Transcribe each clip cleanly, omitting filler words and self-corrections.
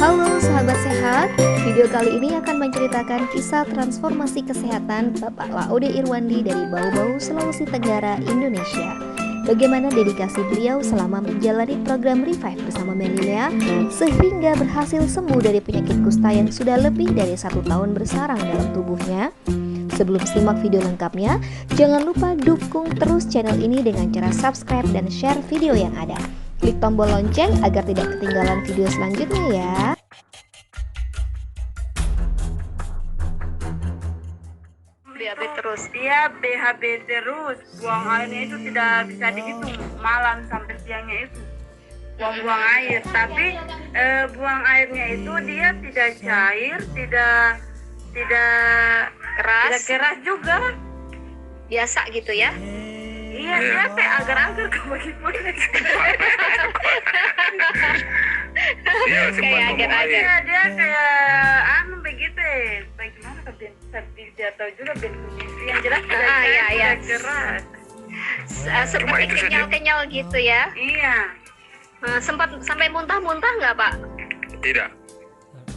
Halo sahabat sehat, video kali ini akan menceritakan kisah transformasi kesehatan Bapak Laude Irwandi dari Bau-Bau, Sulawesi Tenggara, Indonesia. Bagaimana dedikasi beliau selama menjalani program Revive bersama Melilea sehingga berhasil sembuh dari penyakit kusta yang sudah lebih dari 1 tahun bersarang dalam tubuhnya. Sebelum simak video lengkapnya, jangan lupa dukung terus channel ini dengan cara subscribe dan share video yang ada. Klik tombol lonceng agar tidak ketinggalan video selanjutnya ya. Dia BHB terus, buang airnya itu tidak bisa dihitung, malam sampai siangnya itu buang air. Tapi buang airnya itu dia tidak cair, tidak keras juga, Biasa gitu ya. iya dia kayak agar-agar bagaimana. Iya, Kayak agar-agar. Iya dia kayak begitu ya. Bagaimana dia tahu juga bentuknya. Yang jelas tidak cair, tidak keras. Seperti kenyal-kenyal gitu ya. Iya. Sempat sampai muntah-muntah nggak Pak? Tidak.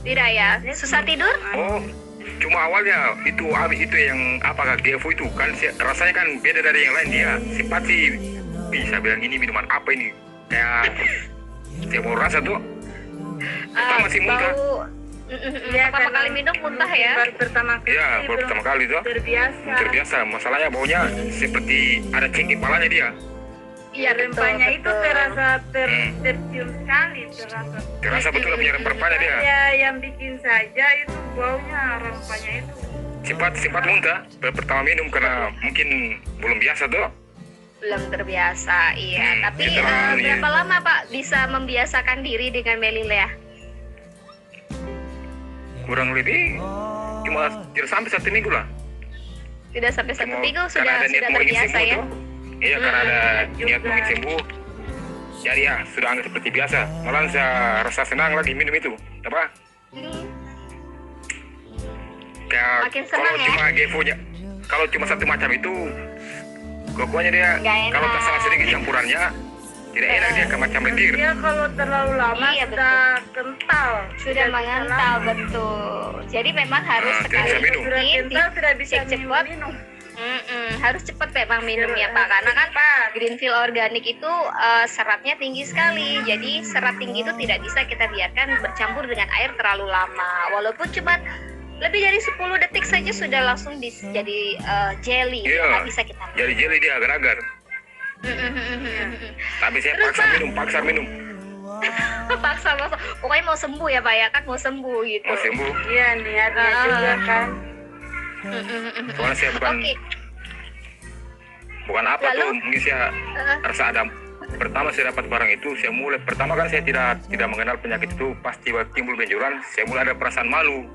Tidak ya. Susah tidur? Oh, cuma awalnya itu habis itu yang apakah GFO itu kan rasanya kan beda dari yang lain. Dia sempat sih bisa bilang ini minuman apa ini, kayak saya mau rasa tuh pertama sih muntah. Iya, Pertama kali minum muntah ya? Baru pertama kali. Iya, baru pertama kali tuh. Terbiasa. Masalahnya baunya seperti ada cengkeh palanya dia. Iya, rempahnya itu terasa tercium sekali, Terasa betul punya rempah-rempahnya dia. Ya, yang bikin saja itu baunya rempahnya itu. Sempat muntah pertama minum karena mungkin belum biasa tuh. Belum terbiasa, iya. Tapi iya. berapa lama Pak bisa membiasakan diri dengan Melilea? Kurang lebih cuma tidak sampai 1 minggu lah. Tidak sampai 1 minggu Karena sudah ada niat mau ingin terbiasa sembuh ya? tuh. Iya, karena ada niat mau ingin sembuh. Jadi ya sudah anggap seperti biasa. Malah saya rasa senang lagi minum itu. Apa? Kayak Makin senang kalau ya? cuma GFO-nya, kalau cuma satu macam itu, pokoknya dia Nggak enak. kalau tak salah sedikit campurannya tidak enak dia ke macam lendir. Dia kalau terlalu lama Iya, sudah kental. Sudah mengental, betul. Jadi memang harus Tidak sekali bisa minum. Sudah kental tidak bisa cek cepat. minum. Harus cepat memang minumnya Pak, karena kan Greenfield Organic itu seratnya tinggi sekali. Jadi serat tinggi itu tidak bisa kita biarkan bercampur dengan air terlalu lama. Walaupun cuma lebih dari 10 detik saja sudah langsung jadi jelly. Iya. Nggak bisa kita minum. Jadi jelly dia agar-agar. Tapi saya Terus, paksa minum. paksa. Pokoknya mau sembuh ya Pak ya, kan mau sembuh gitu. Mau sembuh. Iya, niatnya juga kan. Soalnya saya bukan apa Lalu? tuh, mungkin saya rasa ada. Pertama saya dapat barang itu, saya mulai pertama kan saya tidak mengenal penyakit itu. Pasti timbul benjolan, saya mulai ada perasaan malu.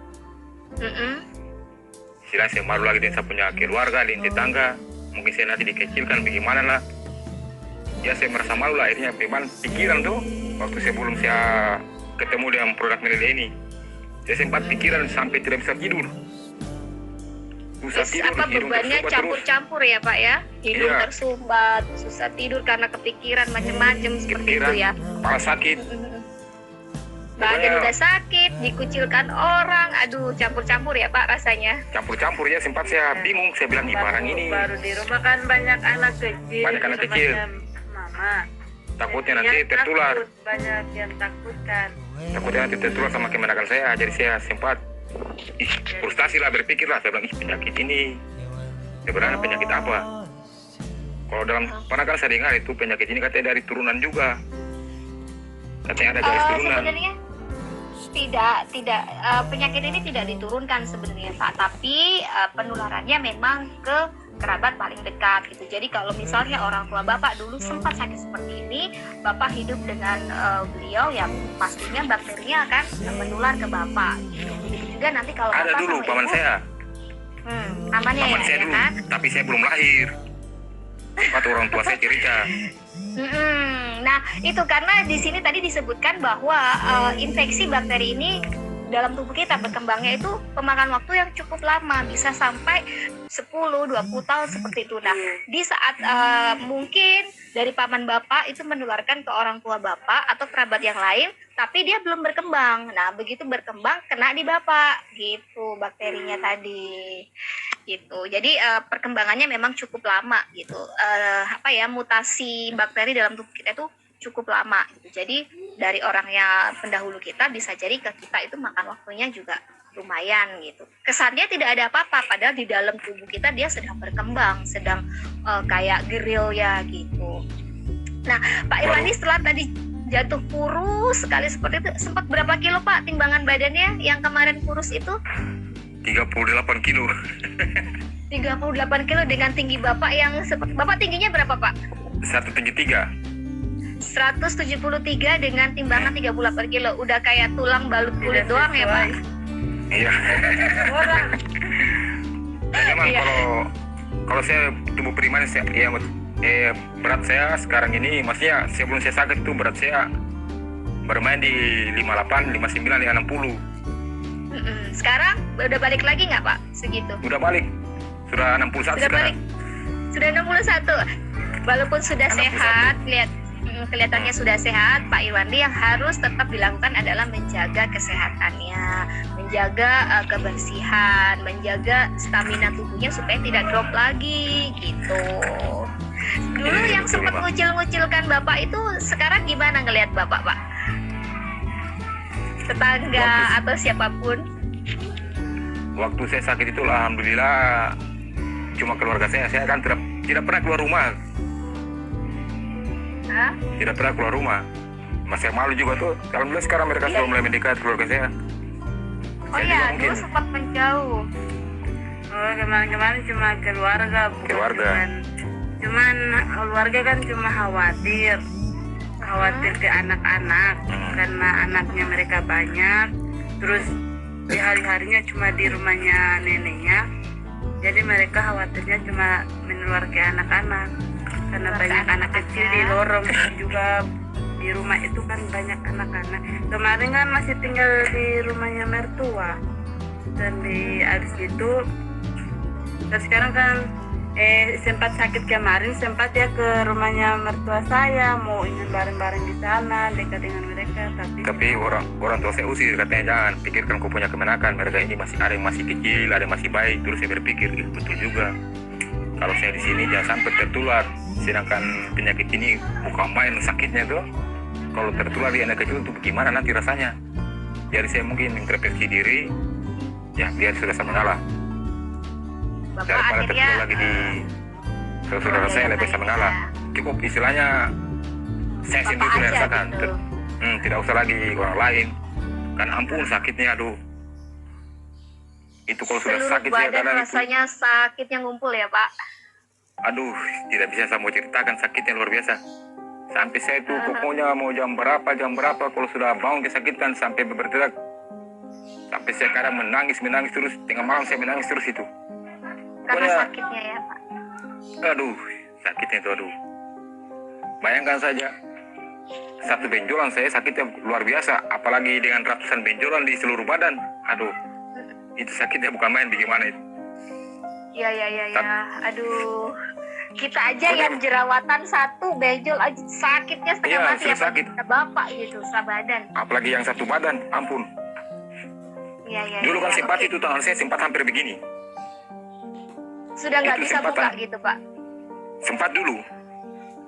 Saya malu lagi dengan saya punya keluarga, dengan tetangga. Mungkin saya nanti dikecilkan bagaimana lah. Ya saya merasa malu lah, akhirnya memang pikiran tuh waktu sebelum saya ketemu dengan produk Melilea ini, saya sempat pikiran sampai tidak bisa tidur. Susah tidur, Apa hidung bebannya tersumbat terus. campur-campur ya Pak ya? Hidung Iya. tersumbat, susah tidur karena kepikiran macam-macam seperti itu Kepikiran, ya. kepala sakit. Badan Pokoknya- udah sakit, dikucilkan orang, aduh campur-campur ya Pak rasanya. Campur-campur ya, sempat saya bingung, saya bilang di barang ini Baru di rumah kan banyak anak kecil. Banyak anak kecil. Macam mama. takutnya nanti Yang tertular, takut, banyak yang takutkan. takutnya nanti tertular sama kemenakan saya. Jadi saya sempat frustasi lah, berpikir lah, saya bilang penyakit ini sebenarnya penyakit apa? Kalau dalam pernah kan saya dengar itu penyakit ini katanya dari turunan juga, katanya ada garis turunan. Sebenarnya tidak penyakit ini tidak diturunkan sebenarnya Pak, tapi penularannya memang ke kerabat paling dekat gitu. Jadi kalau misalnya orang tua Bapak dulu sempat sakit seperti ini, Bapak hidup dengan beliau, yang pastinya bakterinya akan menular ke Bapak. Begitu juga nanti kalau Ada Bapak dulu sama paman Ibu, saya, amannya paman ya, saya ya dulu, kan? tapi saya belum lahir. Sempat orang tua saya cerita. Nah, itu karena di sini tadi disebutkan bahwa infeksi bakteri ini dalam tubuh kita berkembangnya itu memakan waktu yang cukup lama, bisa sampai 10-20 tahun seperti itu. Nah, di saat mungkin dari paman bapak itu menularkan ke orang tua bapak atau kerabat yang lain, tapi dia belum berkembang. Nah, begitu berkembang kena di bapak gitu bakterinya tadi. Gitu. Jadi perkembangannya memang cukup lama gitu. Mutasi bakteri dalam tubuh kita itu cukup lama gitu. Jadi dari orangnya pendahulu kita bisa jadi ke kita itu makan waktunya juga lumayan gitu. Kesannya tidak ada apa-apa, padahal di dalam tubuh kita dia sedang berkembang, sedang kayak gerilya gitu. Nah, Pak Irwandi setelah tadi jatuh kurus sekali seperti itu, sempat berapa kilo Pak timbangan badannya yang kemarin kurus itu? 38 kilo. 38 kilo dengan tinggi Bapak yang seperti Bapak tingginya berapa Pak? 173. 173 dengan timbangan 38 kilo. Udah kayak tulang balut kulit doang ya Pak? Iya. Memang kalau saya tubuh prima berat saya sekarang ini, maksudnya sebelum saya sakit itu berat saya bermain di 58, 59, 60. Sekarang udah balik lagi nggak Pak segitu? Udah balik, sudah 61 sudah sekarang. Balik. Sudah 61. Walaupun sudah 61. Sehat, kelihatannya sudah sehat, Pak Irwandi yang harus tetap dilakukan adalah menjaga kesehatannya, menjaga kebersihan, menjaga stamina tubuhnya supaya tidak drop lagi gitu. Dulu yang sempat ngucil-ngucilkan Bapak itu sekarang gimana ngelihat Bapak, Pak? Tetangga atau siapapun? Waktu saya sakit itu alhamdulillah cuma keluarga saya kan tidak pernah keluar rumah. Hah? Tidak pernah keluar rumah. Masih malu juga tuh. Alhamdulillah sekarang mereka sudah mulai mendekat keluarga saya. Oh iya, dulu sempat menjauh. Oh, kemarin-kemarin cuma keluarga, cuman keluarga kan cuma khawatir ke anak-anak karena anaknya mereka banyak, terus di hari-harinya cuma di rumahnya neneknya, jadi mereka khawatirnya cuma menular ke anak-anak karena banyak anak kecil di lorong juga. Di rumah itu kan banyak anak-anak. Kemarin kan masih tinggal di rumahnya mertua, dan abis itu terus sekarang kan sempat sakit kemarin, sempat ya ke rumahnya mertua saya, mau ingin bareng-bareng di sana dekat dengan mereka, tapi orang tua saya usir, katanya jangan pikirkan kau punya kemenakan, mereka ini masih ada yang masih kecil, ada yang masih baik. Terus saya berpikir betul juga, kalau saya di sini jangan sampai tertular, sedangkan penyakit ini bukan main sakitnya tuh. Kalau tertular di anak kecil itu bagaimana nanti rasanya? Jadi saya mungkin introspeksi diri, ya biar sudah sama mengalah. Daripada tertular lagi di saudara saya, lebih bisa mengalah. Cukup istilahnya saya sendiri sudah rasakan, gitu. Tidak usah lagi orang lain. Kan ampun sakitnya, aduh. Itu kalau sudah sakit ya kadang rasanya itu, sakitnya ngumpul ya Pak. Aduh, tidak bisa saya mau ceritakan sakitnya luar biasa. Sampai saya itu pokoknya mau jam berapa kalau sudah bangun kesakitan sampai berteriak. Sampai saya kadang menangis terus, tengah malam saya menangis terus itu. Karena pokoknya, sakitnya ya Pak. Aduh, sakitnya itu aduh. Bayangkan saja, satu benjolan saya sakitnya luar biasa, apalagi dengan ratusan benjolan di seluruh badan. Aduh, itu sakitnya bukan main, bagaimana itu? Ya. Aduh. Kita aja yang jerawatan satu benjol aja sakitnya setengah mati ya sakit. Bapak gitu, sebadan. Apalagi yang satu badan, ampun. Iya. Dulu kan sempat itu tangan saya sempat hampir begini. Sudah nggak bisa buka gitu Pak? Sempat dulu.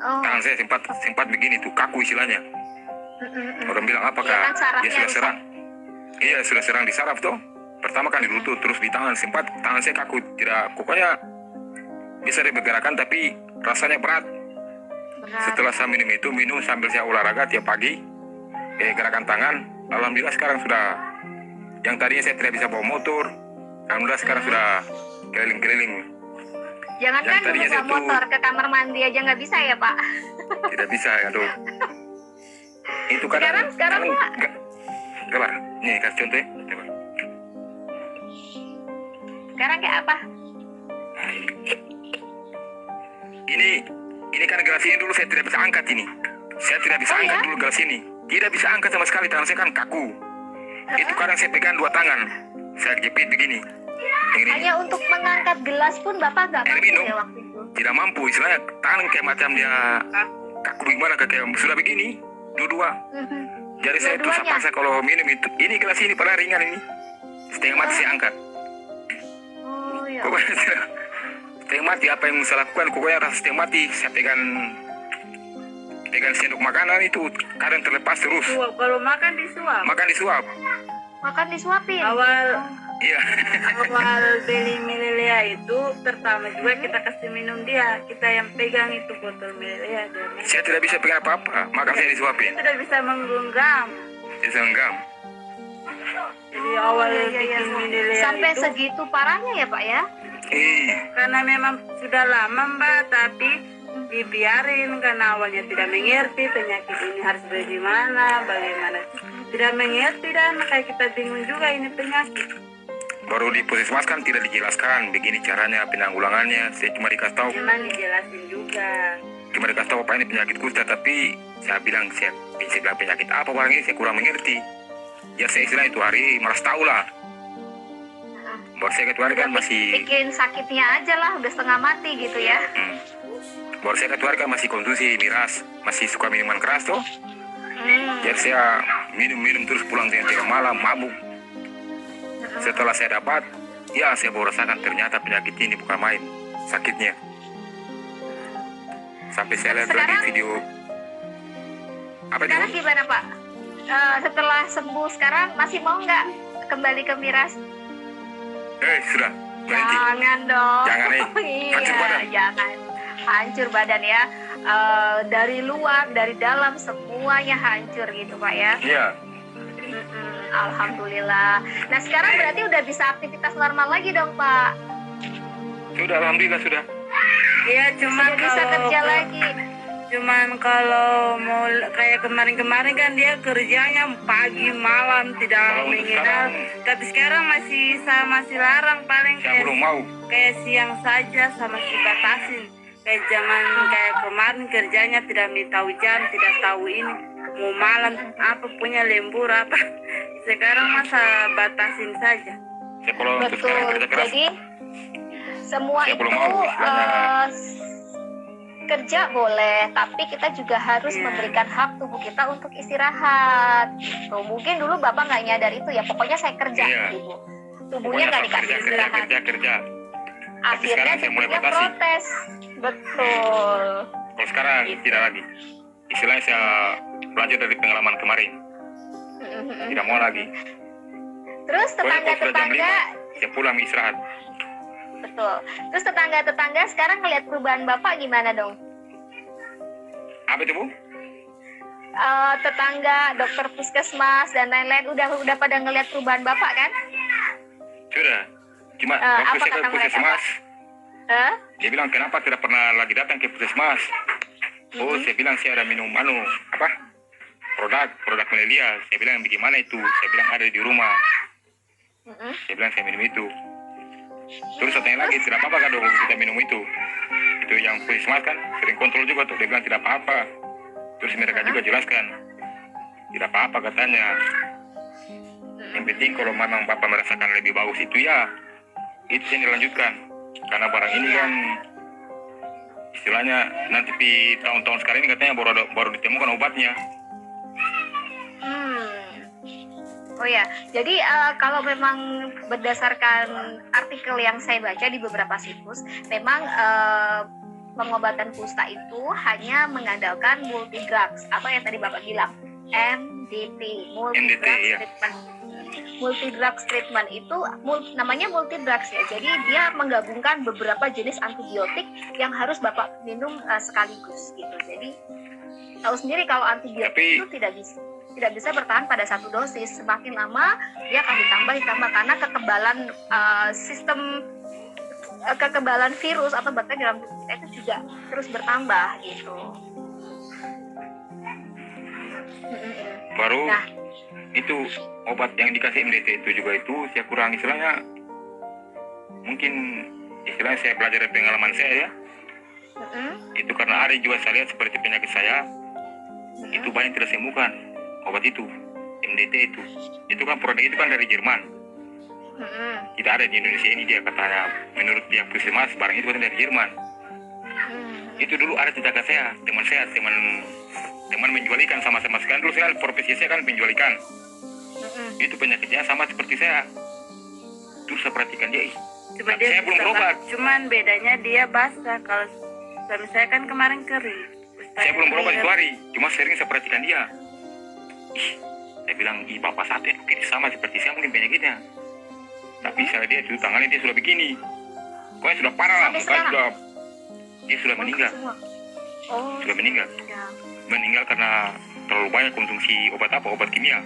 Tangan saya sempat begini tuh, kaku istilahnya. Orang bilang apakah dia sudah serang? Iya, sudah serang di saraf tuh. Pertama kan di lutut, terus di tangan, sempat tangan saya kaku, tidak, pokoknya bisa dipergerakan tapi rasanya berat. Setelah saya minum sambil saya olahraga tiap pagi, gerakan tangan, alhamdulillah sekarang sudah, yang tadinya saya tidak bisa bawa motor, alhamdulillah sekarang sudah keliling-keliling. Jangankan bawa motor, ke kamar mandi aja nggak bisa ya Pak? Tidak bisa, aduh. Itu kadang sekarang Pak. Coba, nih kasih contoh ya. Coba. Sekarang kayak apa? Ini kan gelas ini dulu saya tidak bisa angkat ini. Saya tidak bisa angkat dulu gelas ini. Tidak bisa angkat sama sekali, tangan saya kan kaku. Itu kadang saya pegang dua tangan, saya jepit begini. Begini. Hanya untuk mengangkat gelas pun Bapak nggak Air mampu minum. ya waktu itu? Tidak mampu, istilahnya tangan kayak macam dia kaku gimana, kayak sudah begini, dua-dua. Jadi saya terus Dua-duanya? paksa kalau minum itu, ini gelas ini paling ringan ini, setengah mati saya angkat. Oh ya. Pokoknya setengah mati apa yang saya lakukan, pokoknya rasa setengah mati saya pegang sendok makanan itu kadang terlepas terus. Suap, kalau makan disuap. Makan disuap. Makan disuapin. Iya. Awal beli mililea itu pertama juga kita kasih minum dia, kita yang pegang itu botol mililea dia. Saya tidak bisa pegang apa-apa, maka saya disuapin. Dia tidak bisa menggenggam. Saya senggam. Jadi awal Iya, iya, bikin iya. mililea Sampai itu segitu parahnya ya Pak ya? karena memang sudah lama Mbak, tapi dibiarin karena awalnya tidak mengerti penyakit ini harus bagaimana, tidak mengerti dan kayak kita bingung juga ini penyakit. Baru di puskesmas kan tidak dijelaskan begini caranya penanggulangannya. Saya cuma dikasih tahu, Memang dijelasin juga. apa ini penyakit kusta, tapi saya bilang saya bilang penyakit apa barang ini saya kurang mengerti. Ya saya istilah itu hari malas tahu lah. Baru saya ketua kan masih Bikin sakitnya aja lah, udah setengah mati gitu ya. baru saya ketua kan masih konsumsi miras, masih suka minuman keras tuh. Jadi saya minum terus pulang tengah malam mabuk. Setelah saya dapat, ya saya baru rasakan ternyata penyakit ini bukan main sakitnya. Sampai saya lihat lagi Sekarang- video apa itu? Sekarang gimana Pak? Setelah sembuh sekarang masih mau nggak kembali ke miras? Sudah berhenti. Jangan dong. Jangan, hancur badan. Iya, jangan. Hancur badan ya. Dari luar, dari dalam semuanya hancur gitu Pak ya. Iya. Alhamdulillah. Nah sekarang berarti udah bisa aktivitas normal lagi dong Pak. Sudah, alhamdulillah sudah. Iya, cuma Sudah bisa kerja lagi. Cuman kalau mau kayak kemarin-kemarin kan dia kerjanya pagi malam tidak Kalau untuk mengenal. Tapi sekarang masih larang paling Saya belum mau. kayak siang saja sama si batasin. Kayak zaman kayak kemarin kerjanya tidak tahu jam, tidak tahu ini mau malam apa punya lembur apa. Sekarang masa batasin saja. Saya kalau untuk Betul. sekarang kerja keras, Jadi semua Saya itu belum mau, istilahnya. kerja boleh, tapi kita juga harus Iya. memberikan hak tubuh kita untuk istirahat. Gitu. Mungkin dulu Bapak nggak nyadar itu ya, pokoknya saya kerja Iya. gitu. Tubuhnya nggak dikasih istirahat. kerja. Tapi Akhirnya sekarang saya mulai tubuhnya batasi. protes. Betul. Kalau sekarang tidak lagi. Istilahnya saya belajar dari pengalaman kemarin. Tidak mau lagi. Terus Pokoknya kalau sudah jam 5, tetangga-tetangga, saya pulang istirahat. betul. Terus tetangga-tetangga sekarang ngelihat perubahan Bapak gimana dong? Apa itu, Bu? Tetangga, dokter puskesmas dan lain-lain udah pada ngelihat perubahan Bapak kan? Sudah. Cuma apa waktu saya kata ke mereka, puskesmas, Hah? dia bilang kenapa tidak pernah lagi datang ke puskesmas. Oh, saya bilang saya ada minum produk Melia. Saya bilang bagaimana itu? Saya bilang ada di rumah. Saya bilang saya minum itu. Terus saya tanya lagi, tidak apa-apa kan dong kita minum itu? Itu yang puskesmas kan sering kontrol juga tuh. Dia bilang tidak apa-apa. Terus mereka juga jelaskan tidak apa-apa katanya. Yang penting kalau memang Bapak merasakan lebih bagus itu ya itu yang dilanjutkan. Karena barang ini kan istilahnya nanti di tahun-tahun sekarang ini katanya baru ditemukan obatnya. Oh ya, jadi kalau memang berdasarkan artikel yang saya baca di beberapa situs, memang pengobatan kusta itu hanya mengandalkan multi drugs, apa yang tadi Bapak bilang, MDT, multi drugs iya. treatment. Multi drugs treatment itu namanya multi drugs ya, jadi dia menggabungkan beberapa jenis antibiotik yang harus Bapak minum sekaligus gitu. Jadi tahu sendiri kalau antibiotik itu tidak bisa bertahan pada satu dosis. Semakin lama dia akan ditambah karena kekebalan sistem kekebalan virus atau bakteri dalam tubuh kita itu juga terus bertambah gitu. Baru Nah, itu obat yang dikasih MDT itu juga itu saya kurang istilahnya, mungkin istilahnya saya belajar dari pengalaman saya ya. Itu karena ada juga saya lihat seperti penyakit saya itu banyak tidak sembuhkan obat itu. MDT itu kan produk itu kan dari Jerman, tidak ada di Indonesia ini. Dia katanya menurut pihak puskesmas barang itu dari Jerman. Itu dulu ada tetangga saya, teman menjual ikan sama-sama sekali. Dulu saya profesi saya kan menjual ikan. Itu penyakitnya sama seperti saya. Terus saya perhatikan dia, Cuma dia saya belum berobat. Cuman bedanya dia basah. Kalau suami saya kan kemarin kering. Saya belum berobat itu hari, cuma sering saya perhatikan dia. Saya bilang, bapak satu itu sama seperti saya mungkin penyakitnya. Tapi saya dia itu tangannya dia sudah begini. Pokoknya sudah parah lah, mukanya dia sudah meninggal. Sudah meninggal. Meninggal karena terlalu banyak konsumsi obat kimia,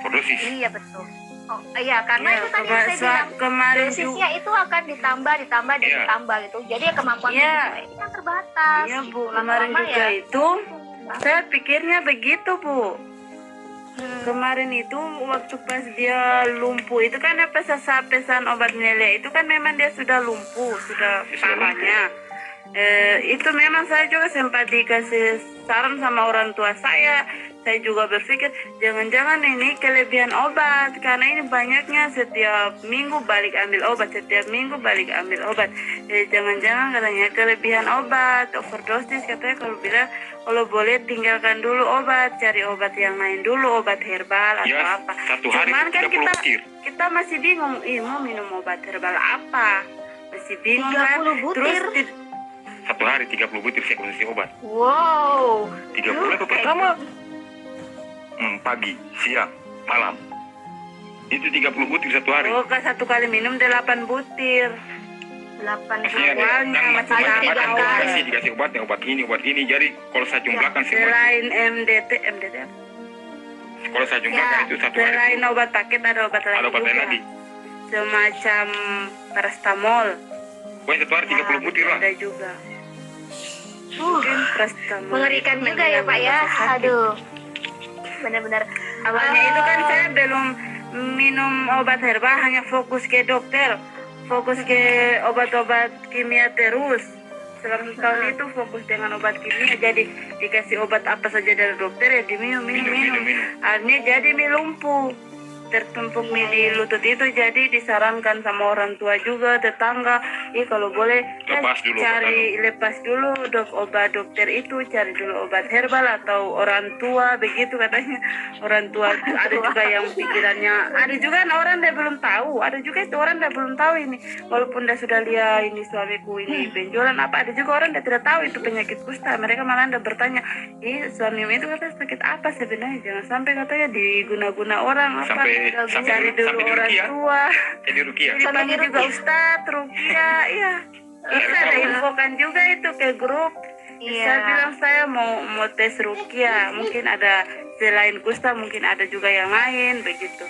overdosis. Iya betul. Oh iya, karena Iya, itu tadi yang saya bilang kemarin dosisnya itu akan ditambah dan Iya. ditambah gitu. Jadi kemampuan Iya. tubuh ini kan terbatas. Iya gitu. Bu, kemarin Lama-lama juga ya. itu saya pikirnya begitu Bu. Kemarin itu waktu pas dia lumpuh itu kan apa pesan obat meleleh itu kan memang dia sudah lumpuh, sudah parahnya. Itu memang saya juga sempat dikasih saran sama orang tua saya. Saya juga berpikir jangan-jangan ini kelebihan obat karena ini banyaknya setiap minggu balik ambil obat, jangan-jangan katanya kelebihan obat, overdosis katanya. Kalau boleh tinggalkan dulu obat, cari obat yang lain dulu, obat herbal atau Ya, apa. satu hari Cuman kan 30 butir. kita masih bingung, mau minum obat herbal apa? Masih bingung kan? 30 butir? Terus Satu hari 30 butir saya konsumsi obat. Wow. 30 itu pertama pagi, siang, malam. Itu 30 butir satu hari. satu kali minum 8 butir. 8 Maksudnya awalnya masih macam-macam dikasih obat ini. Jadi kalau saya jumlahkan semua, Selain MDT apa? kalau saya jumlahkan itu satu hari Selain itu obat paket ada obat lain ada obat lain juga. lagi. Semacam paracetamol. Pokoknya satu hari 30 butir lah. Ada juga. Mungkin paracetamol. Mengerikan juga ya Pak ya. Aduh. Benar-benar. Awalnya itu kan saya belum minum obat herbal, hanya fokus ke dokter, fokus ke obat-obat kimia terus. Selama setahun itu fokus dengan obat kimia, jadi dikasih obat apa saja dari dokter ya diminum. Akhirnya jadi lumpuh, tertumpuk di lutut itu, jadi disarankan sama orang tua juga, tetangga, kalau boleh lepas dulu obat dokter itu, cari dulu obat herbal atau orang tua begitu katanya. Orang tua ada juga yang pikirannya, ada juga orang dia belum tahu, ada juga itu orang dia belum tahu ini, walaupun dia sudah lihat ini suamiku ini benjolan apa, ada juga orang dia tidak tahu itu penyakit kusta. Mereka malah dia bertanya, suamimu itu katanya sakit apa sebenarnya, jangan sampai katanya diguna-guna orang apa. Cari dulu orang tua. Jadi Rukia. Dipanggil juga Ustadz, Rukia, iya. Itu ada infokan juga itu ke grup. Saya bilang saya mau tes Rukia. Mungkin ada selain kusta, mungkin ada juga yang lain begitu.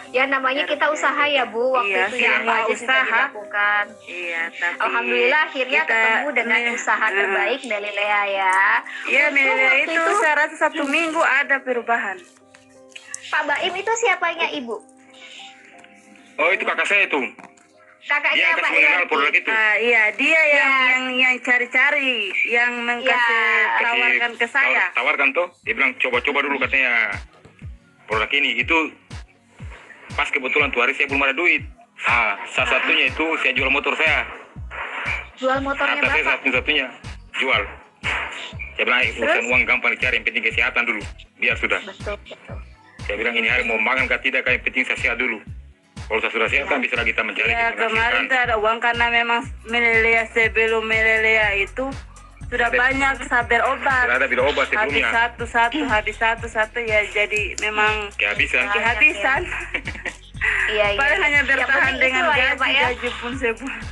Ya namanya kita usaha ya Bu, waktu itu ya semua apa aja sudah usaha. dilakukan. Iya, tapi Alhamdulillah akhirnya ketemu dengan usaha terbaik Melelea ya. Iya, Melelea Waktu itu saya rasa 1 minggu ada perubahan. Pak Baim itu siapanya Ibu? Oh, itu kakak saya itu. Kakaknya Dia Pak kasih mengenal Yanti. produk itu. Iya, dia yang cari-cari, yang tawarkan ke saya. Tawarkan tuh. Dia bilang coba-coba dulu katanya produk ini. Itu pas kebetulan tuh hari saya belum ada duit. Salah satunya itu saya jual motor saya. Jual motornya Harta saya Bapak? satu-satunya jual. Saya bilang urusan uang gampang dicari, yang penting kesehatan dulu. Biar sudah. Betul. Saya bilang ini hari mau makan kah tidak, yang penting saya sehat dulu. Kalau saya sudah sehat kan bisa lagi kita mencari. Ya, kemarin tak ada uang karena memang Melelea sebelum Melelea itu sudah banyak sabar obat. Sudah ada bila obat Habis sebelumnya. habis satu ya, jadi memang Kehabisan. Iya. Paling hanya Yang bertahan penting dengan itulah ya, Pak, ya. gaji pun sebulan.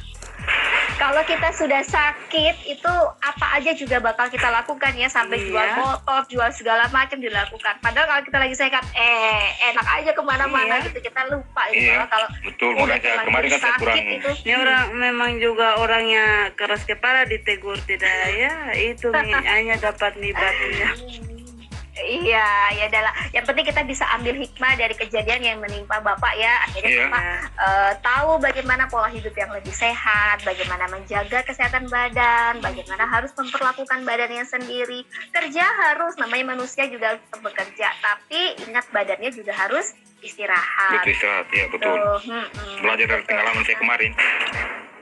Kalau kita sudah sakit itu apa aja juga bakal kita lakukan ya, sampai Iya. jual motor, jual segala macam dilakukan. Padahal kalau kita lagi sehat, enak aja kemana-mana Iya. gitu, kita lupa gitu. Iya, Kalau betul. udah Makanya terlanjur kemarin kan saya sakit kurang. itu, Ini orang memang juga orangnya keras kepala, ditegur tidak ya, itu hanya dapat nih batunya. Iya, ya adalah. Yang penting kita bisa ambil hikmah dari kejadian yang menimpa Bapak ya. Akhirnya Iya. Bapak tahu bagaimana pola hidup yang lebih sehat, bagaimana menjaga kesehatan badan, bagaimana harus memperlakukan badannya sendiri. Kerja harus, namanya manusia juga harus bekerja, tapi ingat badannya juga harus istirahat. Betul istirahat, ya betul. Belajar dari pengalaman saya kemarin.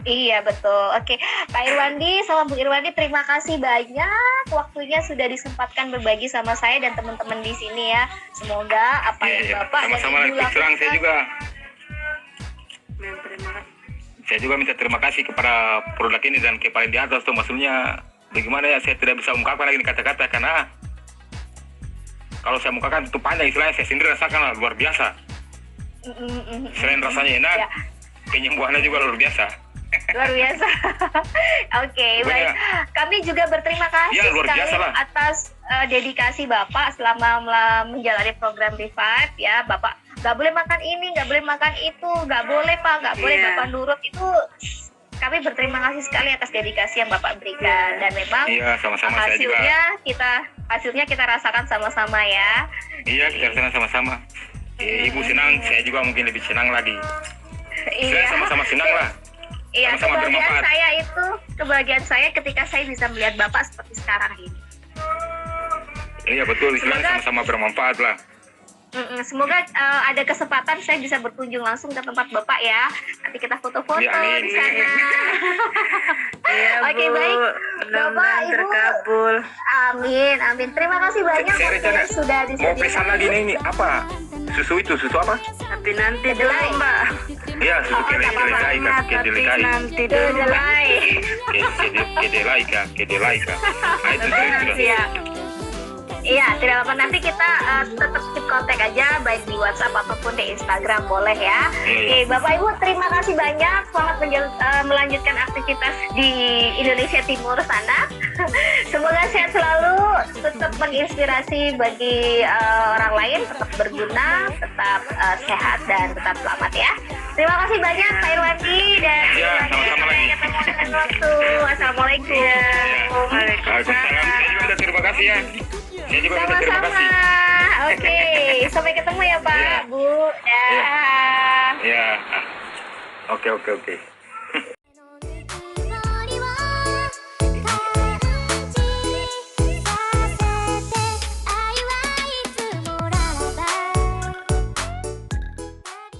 Iya betul. Oke, Pak Irwandi sama Bu Irwandi, terima kasih banyak waktunya sudah disempatkan berbagi sama saya dan teman-teman di sini ya. Semoga apa yang Iya, Bapak dan sama-sama Ibu lagi terang saya lakukan. juga. Terima kasih. Saya juga minta terima kasih kepada produk ini dan kepala di atas tuh, maksudnya bagaimana ya, saya tidak bisa mengungkapkan lagi kata-kata karena kalau saya mengungkapkan itu panjang istilahnya, saya sendiri rasakan lah, luar biasa. Selain rasanya enak, Ya. penyembuhannya juga luar biasa. Luar biasa. Oke, Pokoknya- baik. Kami juga berterima kasih Ya, luar sekali biasa lah. atas dedikasi Bapak selama menjalani program Revive ya. Bapak nggak boleh makan ini, nggak boleh makan itu, nggak boleh Pak, nggak boleh Iya. Bapak nurut itu. Kami berterima kasih sekali atas dedikasi yang Bapak berikan dan memang Iya, sama-sama saya juga. hasilnya kita rasakan sama-sama ya. Iya, kita rasakan sama-sama. Ibu senang, saya juga mungkin lebih senang lagi. Saya sama-sama senang lah. Iya, Sama-sama bermanfaat. kebahagiaan saya ketika saya bisa melihat Bapak seperti sekarang ini. Iya betul, istilahnya Semoga- sama-sama bermanfaat lah. Semoga ada kesempatan saya bisa berkunjung langsung ke tempat Bapak ya. Nanti kita foto-foto Ya, amin. di sana. Iya, Oke, Bu. baik. Mudah-mudahan Bapak, Ibu. terkabul. Amin, amin. Terima kasih banyak Saya rencana waktunya sudah mau disediakan. pesan lagi ini apa? Susu itu, susu apa? Tapi nanti Kedelai. dulu, Mbak. Iya, susu kedelai, Ingat, tapi kedelai, nanti dulu. Kedelai. kedelai. Ah, itu sudah. Iya. Iya, tidak apa-apa. Nanti kita tetap keep kontak aja, baik di WhatsApp ataupun di Instagram, boleh ya. Oke, Bapak Ibu, terima kasih banyak. Selamat melanjutkan aktivitas di Indonesia Timur sana. Semoga sehat selalu, tetap menginspirasi bagi orang lain, tetap berguna, tetap sehat dan tetap selamat ya. Terima kasih banyak Pak Irwandi dan Ya, sama-sama lagi. ketemu dengan waktu. Assalamualaikum. Waalaikumsalam. Saya juga minta terima kasih ya. Saya juga minta terima Sama-sama. kasih. Oke, sampai ketemu ya Pak, Iya. Bu. Dah. Ya. Oke.